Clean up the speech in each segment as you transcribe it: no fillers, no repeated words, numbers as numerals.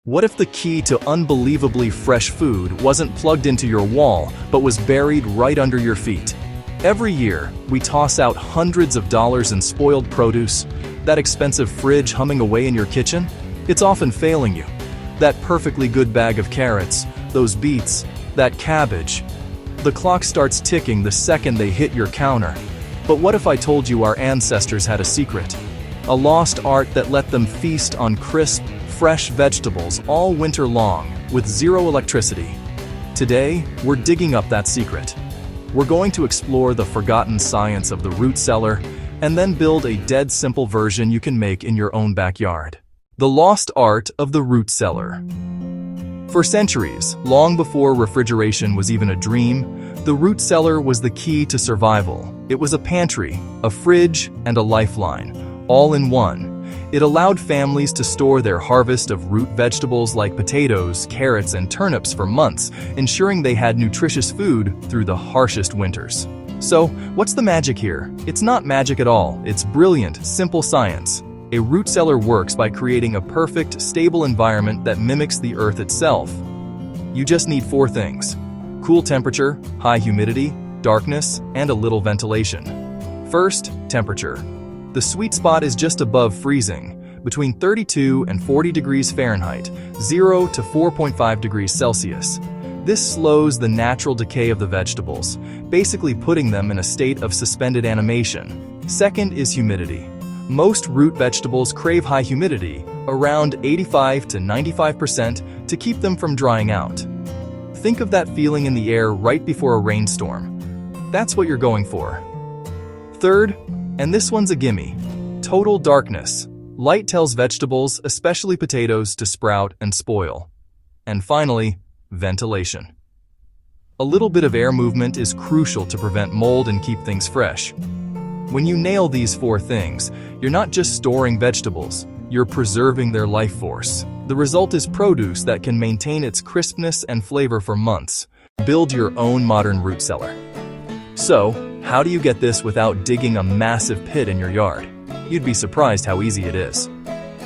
What if the key to unbelievably fresh food wasn't plugged into your wall, but was buried right under your feet? Every year, we toss out hundreds of dollars in spoiled produce. That expensive fridge humming away in your kitchen? It's often failing you. That perfectly good bag of carrots, those beets, that cabbage. The clock starts ticking the second they hit your counter. But what if I told you our ancestors had a secret? A lost art that let them feast on crisp, fresh vegetables all winter long, with zero electricity. Today, we're digging up that secret. We're going to explore the forgotten science of the root cellar, and then build a dead simple version you can make in your own backyard. The lost art of the root cellar. For centuries, long before refrigeration was even a dream, the root cellar was the key to survival. It was a pantry, a fridge, and a lifeline, all in one. It allowed families to store their harvest of root vegetables like potatoes, carrots, and turnips for months, ensuring they had nutritious food through the harshest winters. So, what's the magic here? It's not magic at all. It's brilliant, simple science. A root cellar works by creating a perfect, stable environment that mimics the earth itself. You just need 4 things: cool temperature, high humidity, darkness, and a little ventilation. First, temperature. The sweet spot is just above freezing, between 32 and 40 degrees Fahrenheit, 0 to 4.5 degrees Celsius. This slows the natural decay of the vegetables, basically putting them in a state of suspended animation. Second is humidity. Most root vegetables crave high humidity, around 85 to 95%, to keep them from drying out. Think of that feeling in the air right before a rainstorm. That's what you're going for. Third, and this one's a gimme, total darkness. Light tells vegetables, especially potatoes, to sprout and spoil. And finally, ventilation. A little bit of air movement is crucial to prevent mold and keep things fresh. When you nail these 4 things, you're not just storing vegetables, you're preserving their life force. The result is produce that can maintain its crispness and flavor for months. Build your own modern root cellar. So, how do you get this without digging a massive pit in your yard? You'd be surprised how easy it is.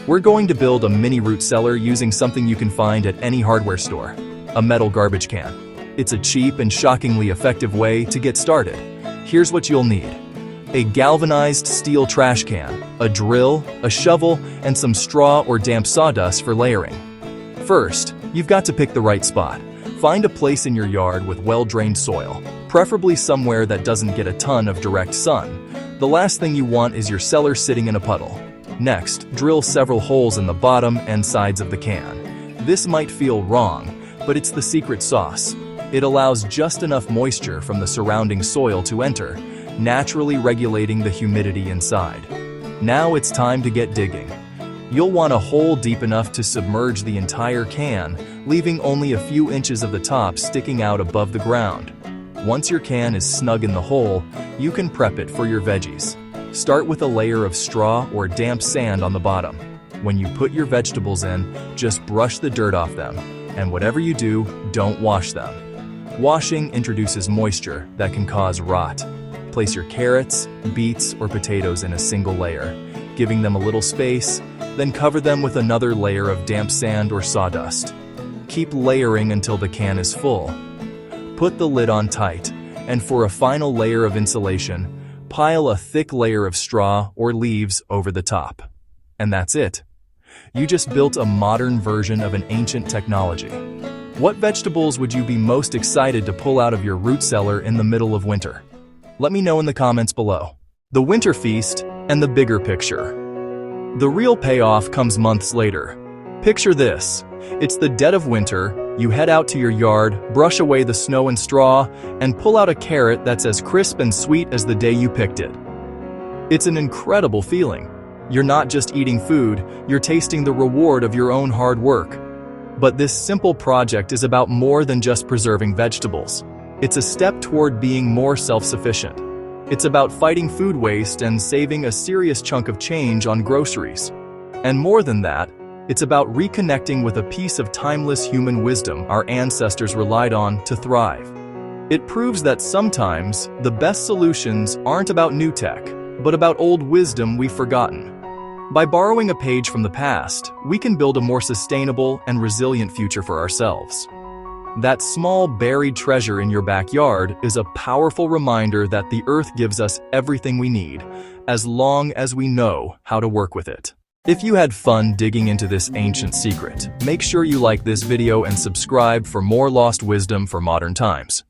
We're going to build a mini root cellar using something you can find at any hardware store: a metal garbage can. It's a cheap and shockingly effective way to get started. Here's what you'll need: a galvanized steel trash can, a drill, a shovel, and some straw or damp sawdust for layering. First, you've got to pick the right spot. Find a place in your yard with well-drained soil, preferably somewhere that doesn't get a ton of direct sun. The last thing you want is your cellar sitting in a puddle. Next, drill several holes in the bottom and sides of the can. This might feel wrong, but it's the secret sauce. It allows just enough moisture from the surrounding soil to enter, naturally regulating the humidity inside. Now it's time to get digging. You'll want a hole deep enough to submerge the entire can, leaving only a few inches of the top sticking out above the ground. Once your can is snug in the hole, you can prep it for your veggies. Start with a layer of straw or damp sand on the bottom. When you put your vegetables in, just brush the dirt off them, and whatever you do, don't wash them. Washing introduces moisture that can cause rot. Place your carrots, beets, or potatoes in a single layer, giving them a little space, then cover them with another layer of damp sand or sawdust. Keep layering until the can is full. Put the lid on tight, and for a final layer of insulation, pile a thick layer of straw or leaves over the top. And that's it. You just built a modern version of an ancient technology. What vegetables would you be most excited to pull out of your root cellar in the middle of winter? Let me know in the comments below. The winter feast and the bigger picture. The real payoff comes months later. Picture this. It's the dead of winter, you head out to your yard, brush away the snow and straw, and pull out a carrot that's as crisp and sweet as the day you picked it. It's an incredible feeling. You're not just eating food, you're tasting the reward of your own hard work. But this simple project is about more than just preserving vegetables. It's a step toward being more self-sufficient. It's about fighting food waste and saving a serious chunk of change on groceries. And more than that, it's about reconnecting with a piece of timeless human wisdom our ancestors relied on to thrive. It proves that sometimes the best solutions aren't about new tech, but about old wisdom we've forgotten. By borrowing a page from the past, we can build a more sustainable and resilient future for ourselves. That small buried treasure in your backyard is a powerful reminder that the earth gives us everything we need, as long as we know how to work with it. If you had fun digging into this ancient secret, make sure you like this video and subscribe for more lost wisdom for modern times.